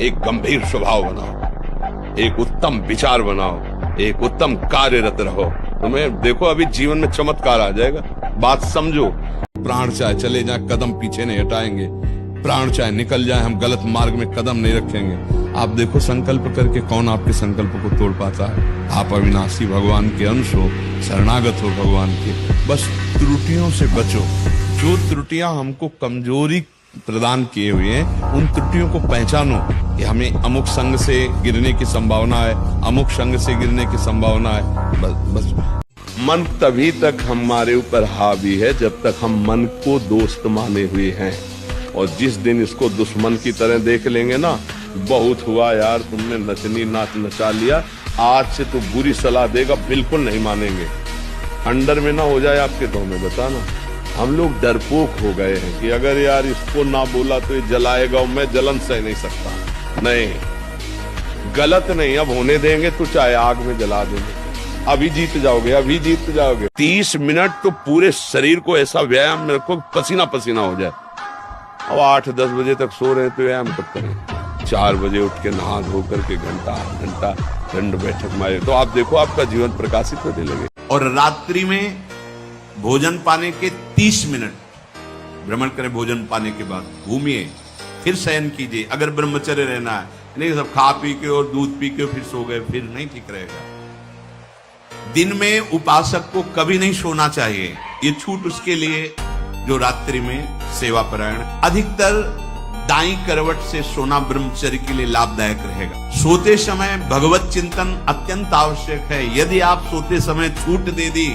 एक गंभीर स्वभाव बनाओ, एक उत्तम विचार बनाओ, एक उत्तम कार्यरत रहो। तुम्हें देखो अभी जीवन में चमत्कार आ जाएगा। बात समझो। प्राण चाहे चले जाए कदम पीछे नहीं हटाएंगे, प्राण चाहे निकल जाए हम गलत मार्ग में कदम नहीं रखेंगे। आप देखो संकल्प करके कौन आपके संकल्प को तोड़ पाता है। आप अविनाशी भगवान के अंश हो, शरणागत हो भगवान के। बस त्रुटियों से बचो। जो त्रुटियां हमको कमजोरी प्रदान किए हुए हैं उन त्रुटियों को पहचानो कि हमें अमुक संग से गिरने की संभावना है, अमुक संग से गिरने की संभावना है। बस मन तभी तक हमारे ऊपर हावी है जब तक हम मन को दोस्त माने हुए हैं, और जिस दिन इसको दुश्मन की तरह देख लेंगे ना, बहुत हुआ यार, तुमने नचनी नाच नचा लिया, आज से तो बुरी सलाह देगा बिल्कुल नहीं मानेंगे। अंडर में ना हो जाए आपके तो हमें बताना। हम लोग डरपोक हो गए हैं कि अगर यार इसको ना बोला तो ये जलाएगा, मैं जलन सह नहीं सकता। नहीं, गलत नहीं, अब होने देंगे तो चाहे आग में जला देंगे। अभी जीत जाओगे, अभी जीत जाओगे। 30 मिनट तो पूरे शरीर को ऐसा व्यायाम में रखो पसीना पसीना हो जाए। अब 8-10 बजे तक सो रहे तो व्यायाम कब करें? 4 बजे उठ के नहा धो करके घंटा दंड बैठक मारे तो आप देखो आपका जीवन प्रकाशित होने लगे। और रात्रि में भोजन पाने के 30 मिनट भ्रमण करें। भोजन पाने के बाद घूमिए, फिर शयन कीजिए। अगर ब्रह्मचर्य रहना है, नहीं सब खा पी के और दूध पी के फिर सो गए, फिर नहीं ठीक रहेगा। दिन में उपासक को कभी नहीं सोना चाहिए। ये छूट उसके लिए जो रात्रि में सेवा परायण। अधिकतर दाई करवट से सोना ब्रह्मचर्य के लिए लाभदायक रहेगा। सोते समय भगवत चिंतन अत्यंत आवश्यक है। यदि आप सोते समय छूट दे दी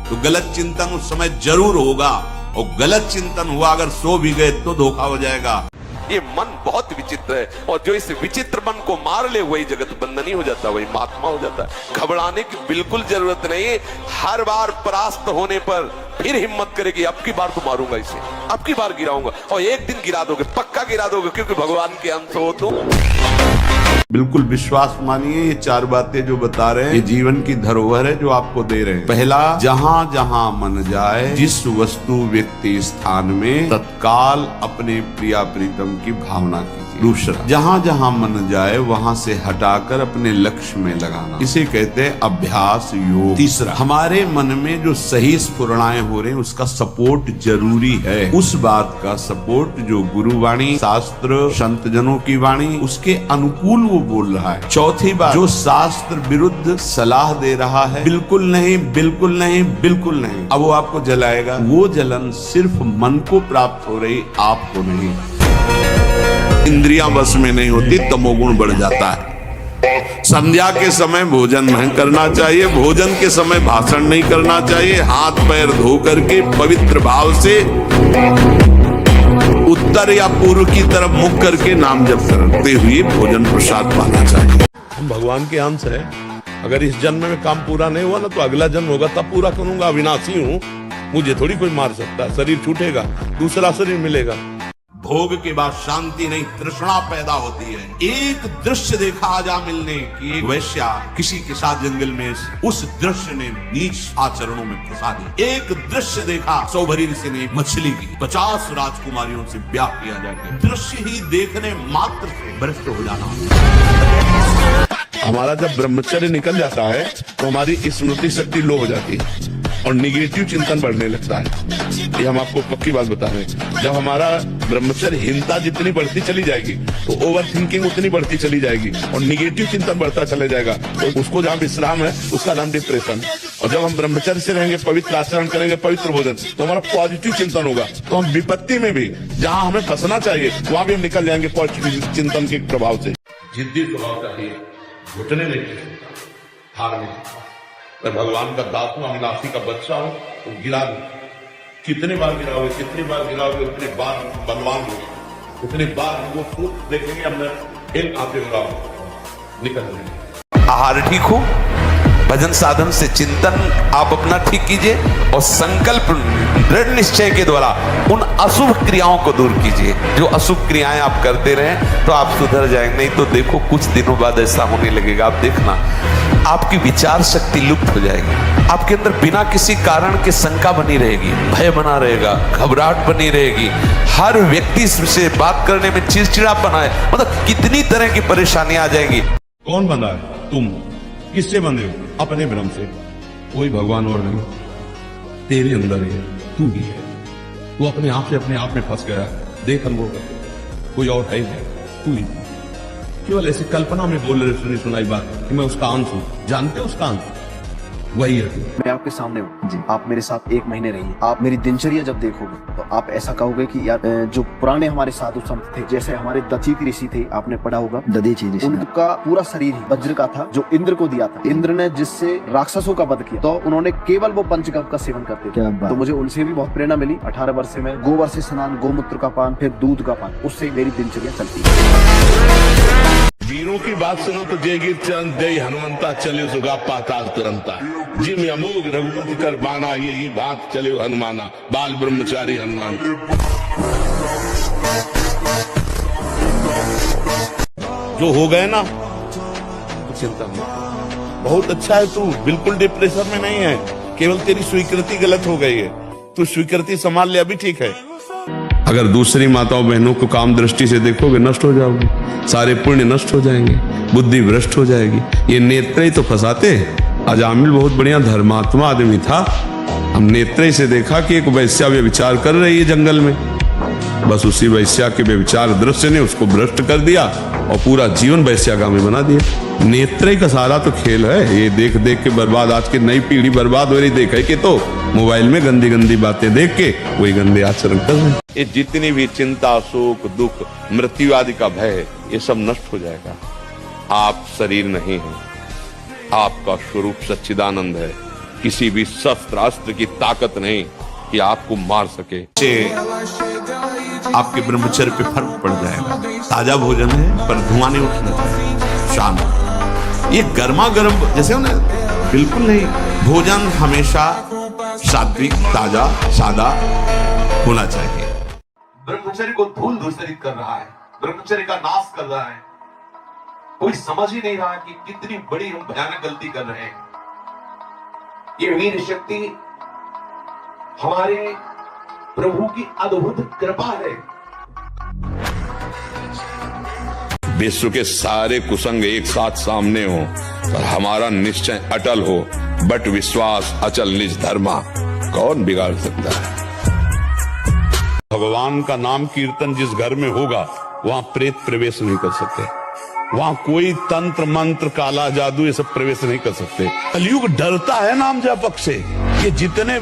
तो गलत चिंतन उस समय जरूर होगा, और गलत चिंतन हुआ अगर सो भी गए तो धोखा हो जाएगा। ये मन बहुत विचित्र है, और जो इस विचित्र मन को मार ले वही जगत बंधनी हो जाता है, वही महात्मा हो जाता है। घबराने की बिल्कुल जरूरत नहीं। हर बार परास्त होने पर फिर हिम्मत करेगी, अब की बार तो मारूंगा इसे, अब की बार गिराऊंगा, और एक दिन गिरा दोगे, पक्का गिरा दोगे, क्योंकि भगवान के अंश हो तो। बिल्कुल विश्वास मानिए, ये 4 बातें जो बता रहे हैं ये जीवन की धरोहर है जो आपको दे रहे हैं। पहला, जहां जहां मन जाए, जिस वस्तु व्यक्ति स्थान में तत्काल अपने प्रिया प्रीतम की भावना कीजिए। दूसरा, जहां जहां मन जाए वहां से हटाकर अपने लक्ष्य में लगाना, इसे कहते हैं अभ्यास योग। तीसरा, हमारे मन में जो सही स्फुरणाएं हो रहे हैं उसका सपोर्ट जरूरी है। उस बात का सपोर्ट जो गुरुवाणी, शास्त्र, संत जनों की वाणी उसके अनुकूल वो बोल रहा है। चौथी बात, जो शास्त्र विरुद्ध सलाह दे रहा है, बिल्कुल नहीं, बिल्कुल नहीं, बिल्कुल नहीं, अब वो आपको जलाएगा। वो जलन सिर्फ मन को प्राप्त हो रही, आपको नहीं। इंद्रियां बस में नहीं होती, तमोगुण बढ़ जाता है। संध्या के समय भोजन नहीं करना चाहिए, भोजन के समय भाषण नहीं करना चाहिए। हाथ पैर धो करके पवित्र भाव से उत्तर या पूर्व की तरफ मुख करके नाम जप करते हुए भोजन प्रसाद पाना चाहिए। हम भगवान के अंश है। अगर इस जन्म में काम पूरा नहीं हुआ ना तो अगला जन्म होगा तब पूरा करूंगा। अविनाशी हूँ, मुझे थोड़ी कोई मार सकता। शरीर छूटेगा, दूसरा शरीर मिलेगा। भोग के बाद शांति नहीं, तृष्णा पैदा होती है। एक दृश्य देखा आजामिल ने कि एक वैश्या किसी के साथ जंगल में, उस दृश्य ने नीच आचरणों में फंसा दी। एक दृश्य देखा, सौभरी ऋषि ने मछली की 50 राजकुमारियों से ब्याह किया जाए। दृश्य ही देखने मात्र से भ्रष्ट हो जाना। हमारा जब ब्रह्मचर्य निकल जाता है तो हमारी स्मृति शक्ति लो हो जाती है और निगेटिव चिंतन बढ़ने लगता है। ये हम आपको पक्की बात बता रहे हैं। जब हमारा ब्रह्मचर्यहीनता जितनी बढ़ती चली जाएगी तो ओवर थिंकिंग उतनी बढ़ती चली जाएगी और निगेटिव चिंतन बढ़ता चले जाएगा। तो उसको जहाँ विश्राम है उसका नाम डिप्रेशन। और जब हम ब्रह्मचर्य से रहेंगे, पवित्र आचरण करेंगे, पवित्र भोजन, तो हमारा पॉजिटिव चिंतन होगा। तो हम विपत्ति में भी जहाँ हमें फंसना चाहिए वहां भी हम निकल जाएंगे पॉजिटिव चिंतन के प्रभाव से। जिद्दी स्वभाव चाहिए, घुटने नहीं सकता, हार नहीं सकता। मैं भगवान का दास हूं, अविनाशी का बच्चा हूं, तो गिरा दो। कितने बार गिराओगे, कितनी बार गिराओगे, उतने बार बलवान होगे, उतने बार वो फूट देखेंगे अंदर, एक आते निकल जाएंगे। आहार ठीक हो, भजन साधन से चिंतन आप अपना ठीक कीजिए और संकल्प दृढ़ निश्चय के द्वारा उन अशुभ क्रियाओं को दूर कीजिए। जो अशुभ क्रियाएं आप करते रहें तो आप सुधर जाएंगे। नहीं तो देखो कुछ दिनों बाद ऐसा होने लगेगा, आप देखना आपकी विचार शक्ति लुप्त हो जाएगी। आपके अंदर बिना किसी कारण के शंका बनी रहेगी, भय बना रहेगा, घबराहट बनी रहेगी, हर व्यक्ति से बात करने में चिड़चिड़ापन आए, मतलब कितनी तरह की परेशानियां आ जाएंगी। कौन बंधा है? तुम। किससे बंधे हो? अपने भ्रम से। कोई भगवान और नहीं, तेरे अंदर है, तू ही है। तू अपने आप में फंस गया। देख अनुभव कर, कोई और है नहीं, तू ही। केवल ऐसी कल्पना में बोल रहे सुनाई बात कि मैं उसका अंश हूं। जानते हो उसका अंश वही है। मैं आपके सामने हूँ जी, आप मेरे साथ 1 महीने रहिए। आप मेरी दिनचर्या जब देखोगे तो आप ऐसा कहोगे कि यार जो पुराने हमारे साधु संत थे, जैसे हमारे दधीचि ऋषि थे, आपने पढ़ा होगा दधीचि ऋषि, उनका पूरा शरीर ही वज्र का था जो इंद्र को दिया था। इंद्र ने जिससे राक्षसों का वध किया, तो उन्होंने केवल वो पंचगव्य का सेवन करते थे। तो मुझे उनसे भी बहुत प्रेरणा मिली। 18 वर्ष में गोबर से स्नान, गोमूत्र का पान, फिर दूध का पान, उससे मेरी दिनचर्या चलती है। वीरों की बात सुनो तो जय गिर चरण जय हनुमंता चले सुगा पाताल तुरंता। जिम अमोघ रघुपति कर बाना ये बात चले हनुमाना। बाल ब्रह्मचारी हनुमान। जो हो गए ना तो चिंता मत। बहुत अच्छा है, तू बिल्कुल डिप्रेशन में नहीं है। केवल तेरी स्वीकृति गलत हो गई है। तू स्वीकृति संभाल ले, अभी ठीक है। अगर दूसरी माताओं बहनों को काम दृष्टि से देखोगे नष्ट हो जाओगे, सारे पुण्य नष्ट हो जाएंगे, बुद्धि भ्रष्ट हो जाएगी। ये नेत्र तो फंसाते। अजामिल बहुत बढ़िया धर्मात्मा आदमी था। हम नेत्र से देखा कि एक वैश्या व्यभिचार कर रही है जंगल में। बस उसी वैश्या के व्यभिचार दृश्य ने उसको भ्रष्ट कर दिया और पूरा जीवन वैश्यागामी बना दिया। नेत्र का सारा तो खेल है। ये देख देख के बर्बाद, आज की नई पीढ़ी बर्बाद हो रही। देखा कि तो मोबाइल में गंदी गंदी बातें देख के वही गंदे आचरण कर रहे हैं। ये जितनी भी चिंता, शोक, दुख, मृत्यु आदि का भय है, ये सब नष्ट हो जाएगा। आप शरीर नहीं है, आपका स्वरूप सच्चिदानंद है। किसी भी शस्त्र अस्त्र की ताकत नहीं कि आपको मार सके। आपके ब्रह्मचर्य पे फर्क पड़ जाएगा। ताजा भोजन है पर धुआं नहीं उठना चाहिए, शांत। ये गर्मा गर्म जैसे हो ना, बिल्कुल नहीं। भोजन हमेशा सात्विक, ताजा, सादा होना चाहिए। ब्रह्मचर्य को धूल धूसरित कर रहा है, ब्रह्मचर्य का नाश कर रहा है। कोई समझ ही नहीं रहा कि कितनी बड़ी हम भयानक गलती कर रहे हैं। ये वीर शक्ति हमारे प्रभु की अद्भुत कृपा है। विश्व के सारे कुसंग एक साथ सामने हो और हमारा निश्चय अटल हो, बट विश्वास अचल निज धर्मा। कौन बिगाड़ सकता है? भगवान का नाम कीर्तन जिस घर में होगा वहां प्रेत प्रवेश नहीं कर सकते। वहां कोई तंत्र मंत्र, काला जादू, ये सब प्रवेश नहीं कर सकते। कलयुग डरता है नाम जपक से। ये जितने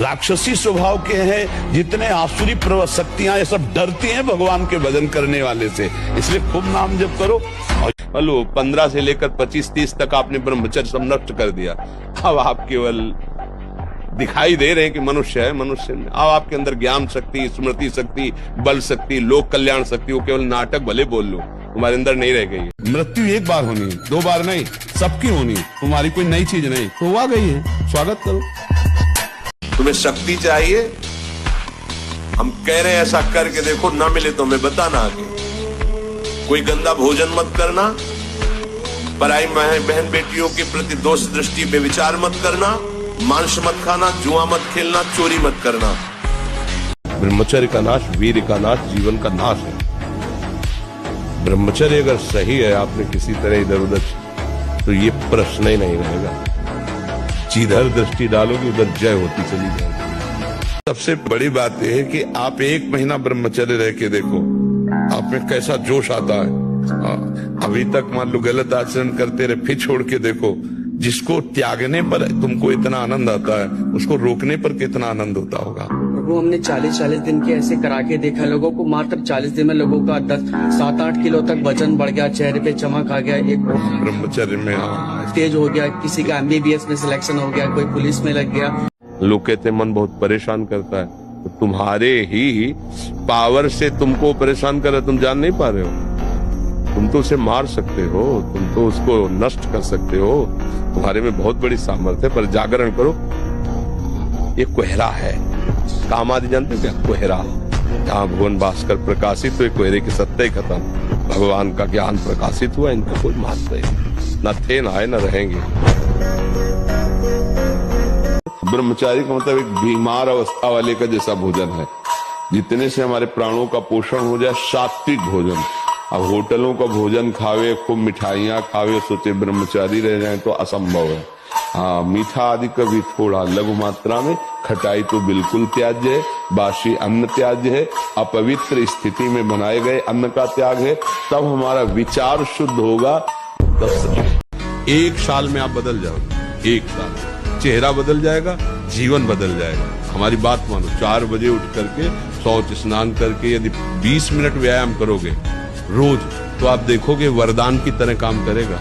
राक्षसी स्वभाव के हैं, जितने आसुरी शक्तियां, ये सब डरती हैं भगवान के भजन करने वाले से। इसलिए खूब नाम जप करो। हेलो, 15 से लेकर 25-30 तक आपने ब्रह्मचर्य सब नष्ट कर दिया। अब आप केवल दिखाई दे रहे हैं कि मनुष्य है, मनुष्य में। अब आपके अंदर ज्ञान शक्ति, स्मृति शक्ति, बल शक्ति, लोक कल्याण शक्ति, वो केवल नाटक भले बोल लो, तुम्हारे अंदर नहीं रह गई। मृत्यु एक बार होनी है, 2 बार नहीं, सबकी होनी। तुम्हारी कोई नई चीज नहीं, तो आ गई है, स्वागत करो। तुम्हें शक्ति चाहिए, हम कह रहे हैं ऐसा करके देखो, ना मिले तो हमें बताना आगे। कोई गंदा भोजन मत करना, पराई बहन बेटियों के प्रति दोष दृष्टि पे विचार मत करना, मांस मत खाना, जुआ मत खेलना, चोरी मत करना। ब्रह्मचर्य का नाश वीर का नाश, जीवन का नाश है। ब्रह्मचर्य अगर सही है, आपने किसी तरह इधर उधर, तो ये प्रश्न ही नहीं रहेगा। जिधर दृष्टि डालोगे उधर जय होती चली जाएगी। सबसे बड़ी बात यह है कि आप 1 महीना ब्रह्मचर्य रह के देखो, आप में कैसा जोश आता है। अभी तक मान लो गलत आचरण करते रहे, फिर छोड़ के देखो। जिसको त्यागने पर तुमको इतना आनंद आता है, उसको रोकने पर कितना आनंद होता होगा। प्रभु, हमने 40-40 दिन के ऐसे करा के देखा लोगों को। मात्र 40 दिन में लोगों का 7-8 किलो तक वजन बढ़ गया, चेहरे पे चमक आ गया, एक ब्रह्मचर्य में तेज हो गया, किसी का MBBS में सिलेक्शन हो गया, कोई पुलिस में लग गया। लोग कहते मन बहुत परेशान करता है, तो तुम्हारे ही पावर से तुमको परेशान कर रहा है, तुम जान नहीं पा रहे हो। तुम तो उसे मार सकते हो, तुम तो उसको नष्ट कर सकते हो, तुम्हारे में बहुत बड़ी सामर्थ्य है, पर जागरण करो। ये कोहरा है, काम आदि जानते हो क्या? कोहरा, जहाँ भुवन भास्कर प्रकाशित हुए, कोहरे की सत्ता ही खत्म, भगवान का ज्ञान प्रकाशित हुआ, इनका कोई महत्व नहीं, न थे न आए न रहेंगे। ब्रह्मचारी का मतलब एक बीमार अवस्था वाले का जैसा भोजन है, जितने से हमारे प्राणों का पोषण हो जाए, सात्विक भोजन। अब होटलों का भोजन खावे, खूब मिठाइयाँ खावे, सोचे ब्रह्मचारी रह जाए तो असंभव है। हाँ, मीठा आदि कभी थोड़ा लघु मात्रा में, खटाई तो बिल्कुल त्याज्य है, बासी अन्न त्याज्य है, अपवित्र स्थिति में बनाए गए अन्न का त्याग है, तब हमारा विचार शुद्ध होगा। तब 1 साल में आप बदल जाओगे, 1 साल चेहरा बदल जाएगा, जीवन बदल जाएगा। हमारी बात मानो, 4 बजे उठ करके शौच स्नान करके यदि 20 मिनट व्यायाम करोगे रोज, तो आप देखोगे वरदान की तरह काम करेगा।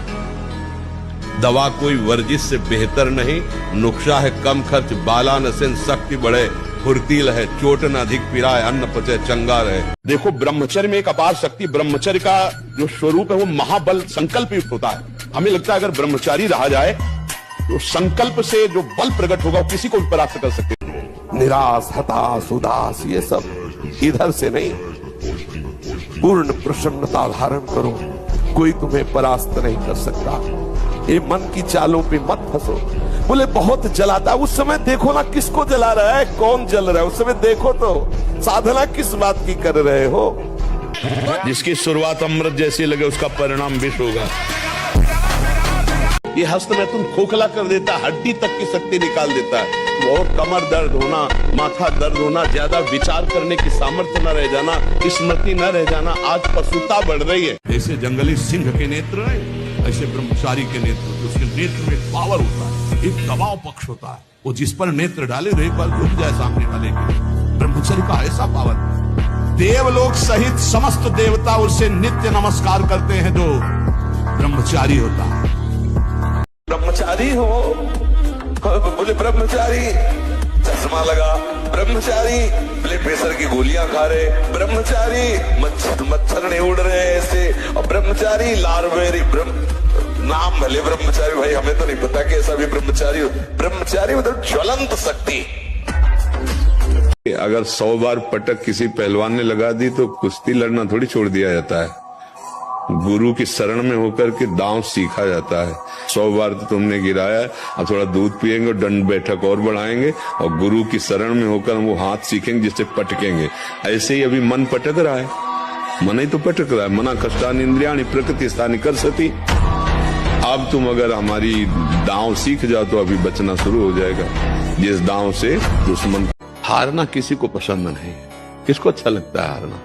दवा कोई वर्जिश से बेहतर नहीं, नुक्शा है कम खर्च, बाला नसेन शक्ति बढ़े, फुर्तील है चोट न अधिक पिराए, अन्न पचे चंगा रहे। देखो, ब्रह्मचर्य में एक अपार शक्ति, ब्रह्मचर्य का जो स्वरूप है वो महाबल संकल्प युक्त होता है। हमें लगता है अगर ब्रह्मचारी रहा जाए तो संकल्प से जो बल प्रकट होगा वो किसी को भी परास्त कर सकते हैं। निराश, हताश, उदास, ये सब इधर से नहीं, पूर्ण प्रसन्नता धारण करो, कोई तुम्हें परास्त नहीं कर सकता। ये मन की चालों पे मत फंसो। बोले बहुत जलाता, उस समय देखो ना किसको जला रहा है, कौन जल रहा है, उस समय देखो तो साधना किस बात की कर रहे हो। जिसकी शुरुआत अमृत जैसी लगे उसका परिणाम विष होगा। ये हस्त में तुम खोखला कर देता है, हड्डी तक की शक्ति निकाल देता है। और कमर दर्द होना, माथा दर्द होना, ज्यादा विचार करने की सामर्थ्य न रह जाना, स्मृति न रह जाना, आज पशुता बढ़ रही है। जैसे जंगली सिंह के नेत्र है, ऐसे ब्रह्मचारी के नेत्र, उसके नेत्र में पावर होता है, एक दबाव पक्ष होता है, वो जिस पर नेत्र डाले तो एक बार रुक जाए सामने वाले के। ब्रह्मचारी का ऐसा पावर, देवलोक सहित समस्त देवता उसे नित्य नमस्कार करते हैं जो ब्रह्मचारी होता है। ब्रह्मचारी हो, बोले ब्रह्मचारी चश्मा लगा, ब्रह्मचारी ब्लड प्रेशर की गोलियां खा रहे, ब्रह्मचारी मच्छर नहीं उड़ रहे ऐसे, और ब्रह्मचारी लारवेरी नाम भले ब्रह्मचारी, भाई हमें तो नहीं पता कि ऐसा भी ब्रह्मचारी हो। ब्रह्मचारी मतलब ज्वलंत शक्ति। अगर 100 बार पटक किसी पहलवान ने लगा दी तो कुश्ती लड़ना थोड़ी छोड़ दिया जाता है। गुरु की शरण में होकर के दांव सीखा जाता है। 100 बार तो तुमने गिराया, अब थोड़ा दूध पिएंगे और दंड बैठक और बढ़ाएंगे, और गुरु की शरण में होकर वो हाथ सीखेंगे जिससे पटकेंगे। ऐसे ही अभी मन पटक रहा है, मन ही तो पटक रहा है। मना कष्टानि इंद्रियाणि प्रकृति स्थानि कर्षति। अब तुम अगर हमारी दांव सीख जाओ तो अभी बचना शुरू हो जाएगा। जिस दांव से दुश्मन, हारना किसी को पसंद नहीं, किसको अच्छा लगता है हारना?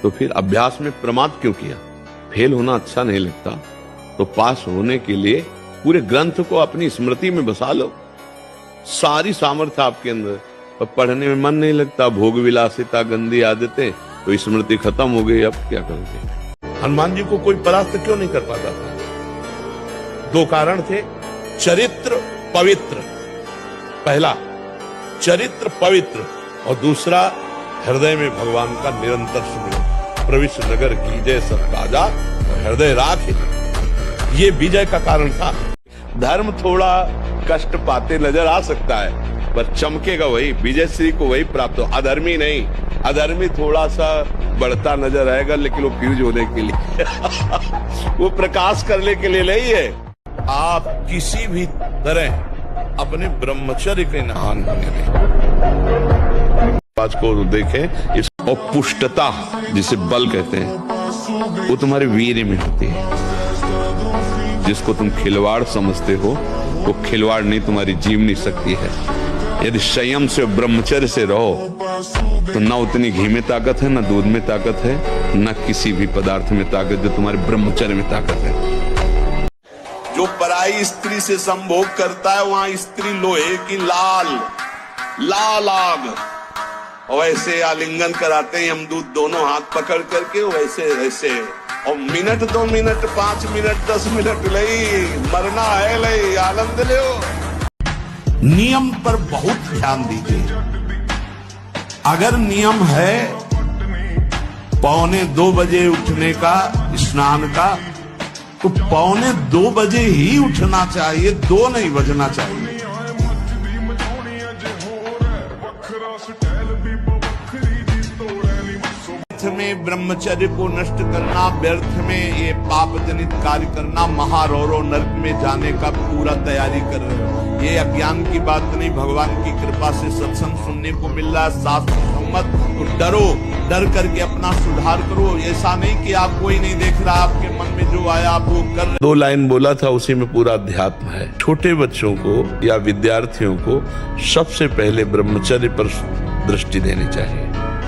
तो फिर अभ्यास में प्रमाद क्यों किया? फेल होना अच्छा नहीं लगता, तो पास होने के लिए पूरे ग्रंथ को अपनी स्मृति में बसा लो। सारी सामर्थ्य आपके अंदर, पर पढ़ने में मन नहीं लगता, भोग विलासिता, गंदी आदतें, तो स्मृति खत्म हो गई। अब क्या करोगे? हनुमान जी को कोई परास्त क्यों नहीं कर पाता था? 2 कारण थे, चरित्र पवित्र। पहला चरित्र पवित्र, और दूसरा हृदय में भगवान का निरंतर स्मरण। प्रविष्ट नगर की जय सब राजा, हृदय राख, ये विजय का कारण था। धर्म थोड़ा कष्ट पाते नजर आ सकता है, पर चमकेगा वही, विजय श्री को वही प्राप्त हो, अधर्मी नहीं। अधर्मी थोड़ा सा बढ़ता नजर आएगा, लेकिन वो फ्यूज होने के लिए वो प्रकाश करने के लिए नहीं है। आप किसी भी तरह अपने ब्रह्मचर्य के नहान आज को देखें, इस पुष्टता जिसे बल कहते हैं, वो तुम्हारे वीर्य में होती है। जिसको तुम खिलवाड़ समझते हो, वो खिलवाड़ नहीं, तुम्हारी जीवनी शक्ति है। यदि संयम से ब्रह्मचर्य से रहो तो न उतनी घी में ताकत है, न दूध में ताकत है, न किसी भी पदार्थ में ताकत, जो तुम्हारे ब्रह्मचर्य में ताकत है। जो पराई स्त्री से संभोग करता है, वहां स्त्री लोहे की लाल आग, और वैसे आलिंगन कराते हैं यमदूत दोनों हाथ पकड़ करके, वैसे और मिनट 2 मिनट 5 मिनट 10 मिनट लई मरना है, लई आनंद ले। नियम पर बहुत ध्यान दीजिए। अगर नियम है 2:45 बजे उठने का, स्नान का, तो 2:45 बजे ही उठना चाहिए, 2 नहीं बजना चाहिए। में ब्रह्मचर्य को नष्ट करना, व्यर्थ में ये पाप जनित कार्य करना, महारौरव नरक में जाने का पूरा तैयारी कर रहे हो। ये अज्ञान की बात नहीं, भगवान की कृपा से सत्संग सुनने को मिल रहा है, शास्त्र सम्मत। तो डरो, डर करके अपना सुधार करो। ऐसा नहीं कि आप कोई नहीं देख रहा, आपके मन में जो आया आप वो कर रहे। 2 लाइन बोला था, उसी में पूरा अध्यात्म है। छोटे बच्चों को या विद्यार्थियों को सबसे पहले ब्रह्मचर्य पर दृष्टि देनी चाहिए।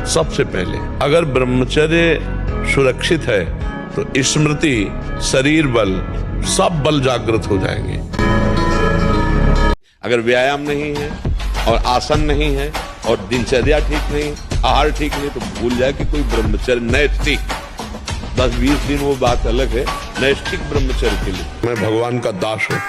सबसे पहले अगर ब्रह्मचर्य सुरक्षित है तो स्मृति, शरीर बल, सब बल जागृत हो जाएंगे। अगर व्यायाम नहीं है और आसन नहीं है और दिनचर्या ठीक नहीं, आहार ठीक नहीं, तो भूल जाए कि कोई ब्रह्मचर्य नैष्ठिक 10-20 दिन वो बात अलग है। नैष्ठिक ब्रह्मचर्य के लिए मैं भगवान का दास हूं।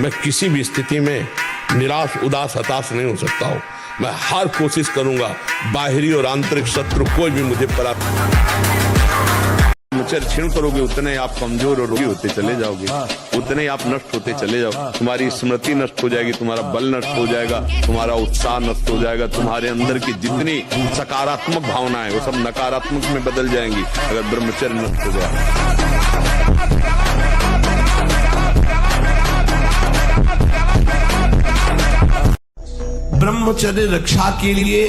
मैं किसी भी स्थिति में निराश, उदास, हताश नहीं हो सकता हूं। मैं हर कोशिश करूंगा, बाहरी और आंतरिक शत्रु कोई भी मुझे परास्त। ब्रह्मचर्य क्षीण करोगे उतने आप कमजोर और रोगी होते चले जाओगे, उतने आप नष्ट होते चले जाओ। तुम्हारी स्मृति नष्ट हो जाएगी, तुम्हारा बल नष्ट हो जाएगा, तुम्हारा उत्साह नष्ट हो जाएगा, तुम्हारे अंदर की जितनी सकारात्मक भावनाएं वो सब नकारात्मक में बदल जाएंगी अगर ब्रह्मचर्य नष्ट हो जाए। ब्रह्मचर्य रक्षा के लिए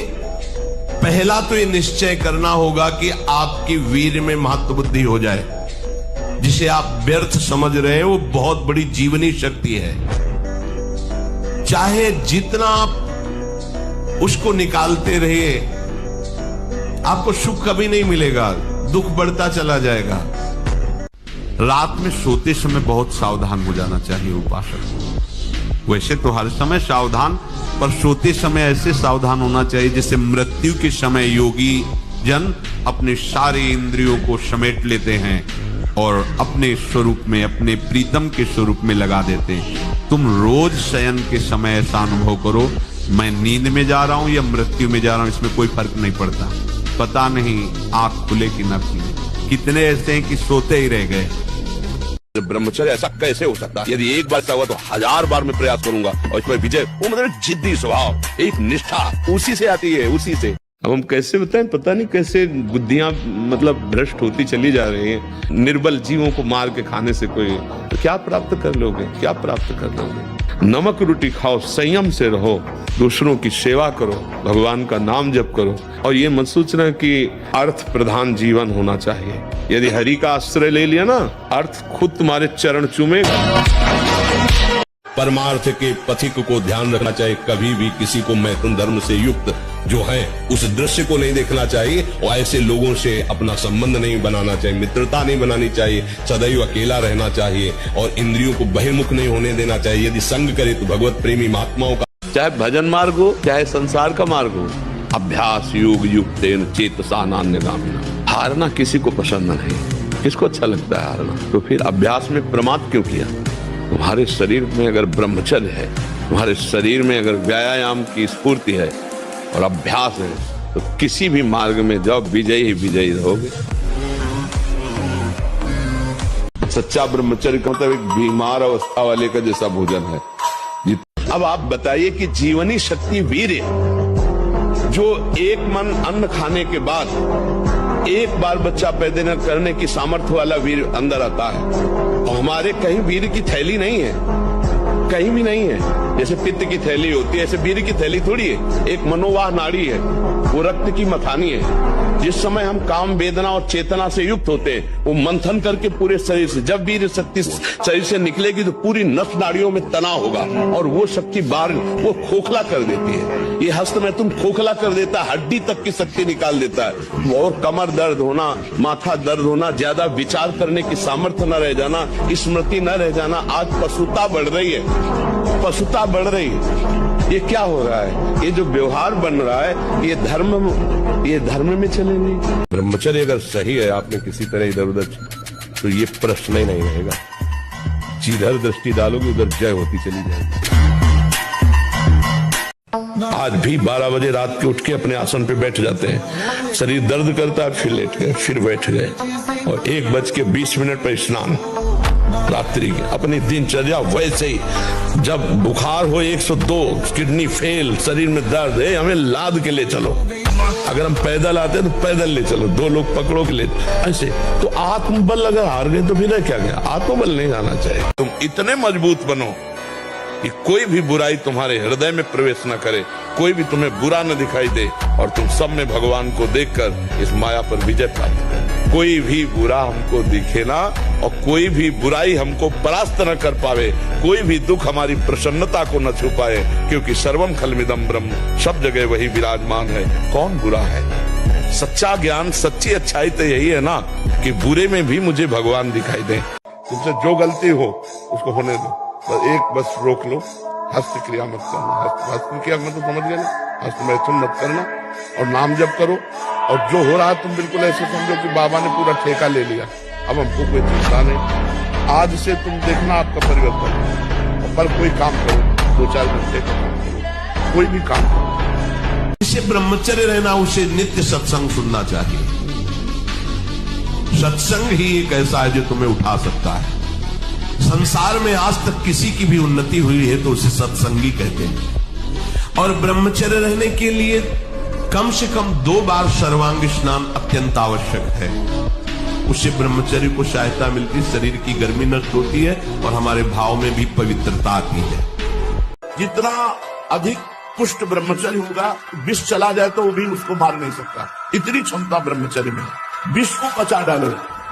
पहला तो ये निश्चय करना होगा कि आपकी वीर में महत्व बुद्धि हो जाए। जिसे आप व्यर्थ समझ रहे हैं वो बहुत बड़ी जीवनी शक्ति है। चाहे जितना आप उसको निकालते रहिए, आपको सुख कभी नहीं मिलेगा, दुख बढ़ता चला जाएगा। रात में सोते समय बहुत सावधान हो जाना चाहिए उपासक। वैसे तो हर समय सावधान, पर सोते समय ऐसे सावधान होना चाहिए जैसे मृत्यु के समय योगी जन अपने सारे इंद्रियों को समेट लेते हैं और अपने स्वरूप में, अपने प्रीतम के स्वरूप में लगा देते हैं। तुम रोज शयन के समय ऐसा अनुभव करो, मैं नींद में जा रहा हूं या मृत्यु में जा रहा हूं, इसमें कोई फर्क नहीं पड़ता। पता नहीं आंख खुले कि न खुले। कितने ऐसे हैं कि सोते ही रह गए। ब्रह्मचर्य ऐसा कैसे हो सकता है? यदि एक बार ऐसा हुआ तो 1000 बार मैं प्रयास करूंगा और इस पर विजय। वो मतलब जिद्दी स्वभाव, एक निष्ठा उसी से आती है, उसी से। अब हम कैसे बताएं, पता नहीं कैसे बुद्धियां मतलब भ्रष्ट होती चली जा रही हैं। निर्बल जीवों को मार के खाने से कोई तो क्या प्राप्त कर लोगे, क्या प्राप्त कर लोगे? नमक रोटी खाओ, संयम से रहो, दूसरों की सेवा करो, भगवान का नाम जप करो और ये मत सोचना कि अर्थ प्रधान जीवन होना चाहिए। यदि हरि का आश्रय ले लिया ना, अर्थ खुद तुम्हारे चरण चूमेगा। परमार्थ के पथिक को ध्यान रखना चाहिए। कभी भी किसी को मैथुन धर्म से युक्त जो है उस दृश्य को नहीं देखना चाहिए और ऐसे लोगों से अपना संबंध नहीं बनाना चाहिए, मित्रता नहीं बनानी चाहिए, सदैव अकेला रहना चाहिए और इंद्रियों को बहिर्मुख नहीं होने देना चाहिए। यदि संग करे तो भगवत प्रेमी महात्माओं का, चाहे भजन मार्ग हो चाहे संसार का मार्ग हो, अभ्यास योग युक्तेन चेतसा नान्यगामिना। हारना किसी को पसंद नहीं, किसको अच्छा लगता है हारना? तो फिर अभ्यास में प्रमाद क्यों किया? तुम्हारे शरीर में अगर ब्रह्मचर्य है, तुम्हारे शरीर में अगर व्यायाम की स्फूर्ति है और अभ्यास है, तो किसी भी मार्ग में जाओ, विजयी ही विजयी रहोगे। सच्चा ब्रह्मचर्य का मतलब एक बीमार अवस्था वाले का जैसा भोजन है। अब आप बताइए कि जीवनी शक्ति वीर्य, जो एक मन अन्न खाने के बाद एक बार बच्चा पैदा करने की सामर्थ्य वाला वीर अंदर आता है, और हमारे कहीं वीर की थैली नहीं है, कहीं भी नहीं है। जैसे पित्त की थैली होती है, ऐसे वीर की थैली थोड़ी है। एक मनोवाह नाड़ी है, वो रक्त की मथानी है। जिस समय हम काम वेदना और चेतना से युक्त होते हैं, वो मंथन करके पूरे शरीर से, जब वीर शक्ति शरीर से निकलेगी तो पूरी नस नाड़ियों में तनाव होगा और वो शक्ति बाहर वो खोखला कर देती है। ये हस्त में तुम खोखला कर देता है, हड्डी तक की शक्ति निकाल देता है। और कमर दर्द होना, माथा दर्द होना, ज्यादा विचार करने की सामर्थ्य न रह जाना, स्मृति न रह जाना। आज पशुता बढ़ रही है, पशुता बढ़ रही है। ये क्या हो रहा है? ये जो व्यवहार बन रहा है, ये धर्म में चले नहीं। ब्रह्मचर्य अगर सही है, आपने किसी तरह इधर उधर, तो ये प्रश्न ही नहीं रहेगा। जिधर दृष्टि डालोगे उधर जय होती चली जाएगी। आज भी 12 बजे रात के उठ के अपने आसन पे बैठ जाते हैं, शरीर दर्द करता है फिर लेट गए फिर बैठ गए, और 1:20 पर स्नान रात्रि की। अपनी दिनचर्या वैसे ही, जब बुखार हो 102, किडनी फेल, शरीर में दर्द है, हमें लाद के ले चलो, अगर हम पैदल आते हैं तो पैदल ले चलो, 2 लोग पकड़ो के ले, ऐसे। तो आत्मबल अगर हार गए तो फिर रह क्या गया? आत्मबल नहीं आना चाहिए। तुम इतने मजबूत बनो कि कोई भी बुराई तुम्हारे हृदय में प्रवेश न करे, कोई भी तुम्हें बुरा न दिखाई दे, और तुम सब में भगवान को देखकर इस माया पर विजय प्राप्त करो। कोई भी बुरा हमको दिखे ना, और कोई भी बुराई हमको परास्त न कर पावे, कोई भी दुख हमारी प्रसन्नता को न छुपाए, क्योंकि सर्वम खलमिदम ब्रह्म, सब जगह वही विराजमान है। कौन बुरा है? सच्चा ज्ञान, सच्ची अच्छाई तो यही है ना कि बुरे में भी मुझे भगवान दिखाई दे। तुमसे जो गलती हो उसको होने दो, बस रोक लो, हस्त क्रिया मत करना। हस्त क्रिया मतलब समझ गए ना, हस्त मैथुन मत करना, और नाम जप करो। और जो हो रहा है तुम बिल्कुल ऐसे समझो कि बाबा ने पूरा ठेका ले लिया, अब हमको कोई चिंता नहीं। आज से तुम देखना आपका परिवर्तन। पर कोई काम करो, 2-4 घंटे का काम करो, कोई भी काम करो। इसे ब्रह्मचर्य रहना, उसे नित्य सत्संग सुनना चाहिए। सत्संग ही एक ऐसा है जो तुम्हें उठा सकता है। संसार में आज तक किसी की भी उन्नति हुई है तो उसे सत्संगी कहते हैं। और ब्रह्मचर्य रहने के लिए कम से कम 2 बार सर्वांग स्नान अत्यंत आवश्यक है। उससे ब्रह्मचर्य को सहायता मिलती, शरीर की गर्मी नष्ट होती है और हमारे भाव में भी पवित्रता आती है। जितना अधिक पुष्ट ब्रह्मचर्य होगा, विष चला जाए तो वो भी उसको मार नहीं सकता, इतनी क्षमता ब्रह्मचर्य में। विष को पचा डालो,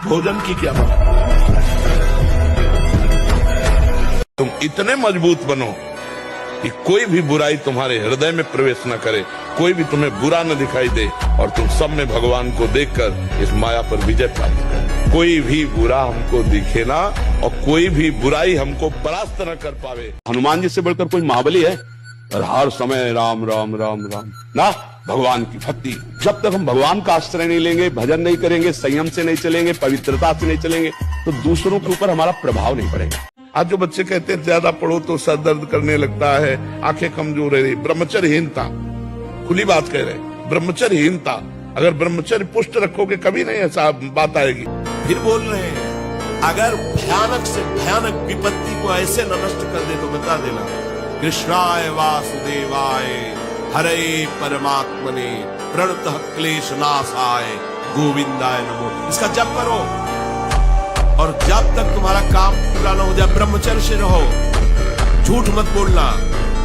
भोजन की क्या बात। तुम इतने मजबूत बनो कि कोई भी बुराई तुम्हारे हृदय में प्रवेश न करे, कोई भी तुम्हें बुरा न दिखाई दे, और तुम सब में भगवान को देखकर इस माया पर विजय प्राप्त करो। कोई भी बुरा हमको दिखे ना, और कोई भी बुराई हमको परास्त न कर पावे। हनुमान जी से बढ़कर कोई महाबली है? और हर समय राम राम राम राम ना, भगवान की भक्ति। जब तक हम भगवान का आश्रय नहीं लेंगे, भजन नहीं करेंगे, संयम से नहीं चलेंगे, पवित्रता से नहीं चलेंगे, तो दूसरों के ऊपर हमारा प्रभाव नहीं पड़ेगा। आज जो बच्चे कहते हैं ज्यादा पढ़ो तो सर दर्द करने लगता है, आंखें कमजोर है, ब्रह्मचर्यहीनता, खुली बात कह रहे हैं, ब्रह्मचर्यहीनता। अगर ब्रह्मचर्य पुष्ट रखोगे कभी नहीं ऐसा बात आएगी। फिर बोल रहे हैं, अगर भयानक से भयानक विपत्ति को ऐसे न नष्ट कर दे तो बता देना, कृष्णाय वासुदेवाय हरे परमात्मने प्रणतः क्लेश नाशाय गोविंदाय नमो। इसका जप करो, और जब तक तुम्हारा काम पूरा न हो जाए ब्रह्मचर्य से रहो। झूठ मत बोलना,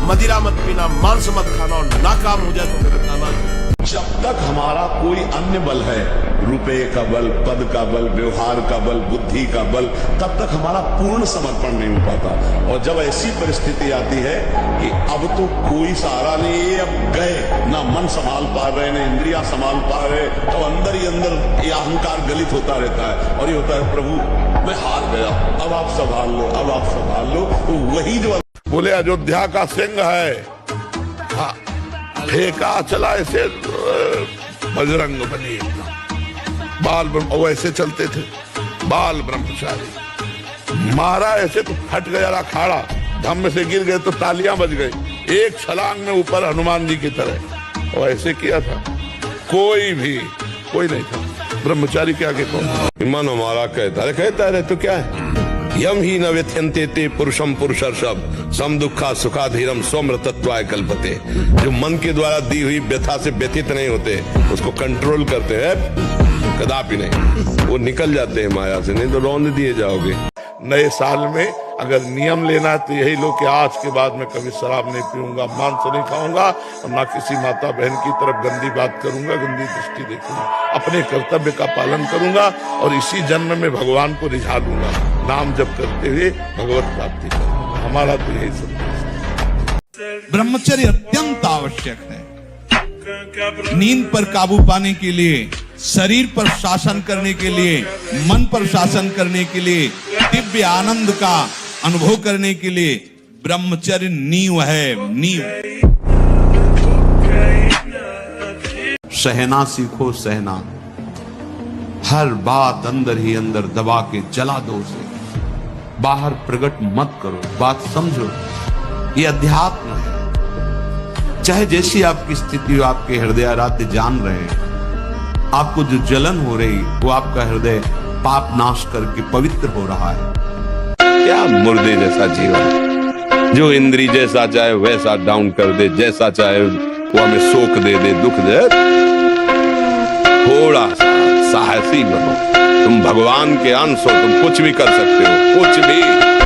मदिरा मत पीना, मांस मत खाना, और नाकाम हो जाए तो बताना। जब तक हमारा कोई अन्य बल है, रुपए का बल, पद का बल, व्यवहार का बल, बुद्धि का बल, तब तक हमारा पूर्ण समर्पण नहीं हो पाता। और जब ऐसी परिस्थिति आती है कि अब तो कोई सहारा नहीं है, अब गए, ना मन संभाल पा रहे, ना इंद्रियां संभाल पा रहे, तो अंदर ही अंदर ये अहंकार गलित होता रहता है, और ये होता है प्रभु मैं हार गया, अब आप संभाल लो, अब आप संभाल लो। तो वही जो बोले अयोध्या का सिंह है, हाँ, ठेका चला ऐसे बजरंग बली, बाल ब्रह्म ऐसे चलते थे, बाल ब्रह्मचारी, मारा ऐसे तो फट गया अखाड़ा, धम्म से गिर गए तो तालियां बज गई, एक छलांग में ऊपर हनुमान जी की तरह, और ऐसे किया था। कोई नहीं था ब्रह्मचारी के आगे कौन? मन हमारा कहता रहे तो क्या है? यम ही न व्यथ्यन्ते ते पुरुषम पुरुषर्षभ सम दुखा सुखा धीरम स्वमृतत्वाय कल्पते। जो मन के द्वारा दी हुई व्यथा से व्यथित नहीं होते, उसको कंट्रोल करते हैं, कदापि नहीं, वो निकल जाते हैं माया से, नहीं तो रौंद दिए जाओगे। नए साल में अगर नियम लेना है तो यही लो कि आज के बाद मैं कभी शराब नहीं पीऊंगा, मांस नहीं खाऊंगा, और ना किसी माता बहन की तरफ गंदी बात करूंगा, गंदी दृष्टि देखूंगा, अपने कर्तव्य का पालन करूंगा, और इसी जन्म में भगवान को रिझा लूंगा, नाम जप करते हुए भगवत प्राप्ति करूंगा। हमारा तो यही संदेश है। ब्रह्मचर्य अत्यंत आवश्यक है। नींद पर काबू पाने के लिए, शरीर पर शासन करने के लिए, मन पर शासन करने के लिए, दिव्य आनंद का अनुभव करने के लिए ब्रह्मचर्य नींव है, नींव। सहना सीखो, सहना। हर बात अंदर ही अंदर दबा के जला दो उसे, बाहर प्रकट मत करो, बात समझो। ये अध्यात्म है। चाहे जैसी आपकी स्थिति हो, आपके हृदय आराध्य जान रहे हैं, आपको जो जलन हो रही वो आपका हृदय पाप नाश करके पवित्र हो रहा है। क्या मुर्दे जैसा जीवन, जो इंद्री जैसा चाहे वैसा डाउन कर दे, जैसा चाहे वो हमें शोक दे दे, दुख दे। थोड़ा सा साहसी बनो, तुम भगवान के अंश हो, तुम कुछ भी कर सकते हो, कुछ भी।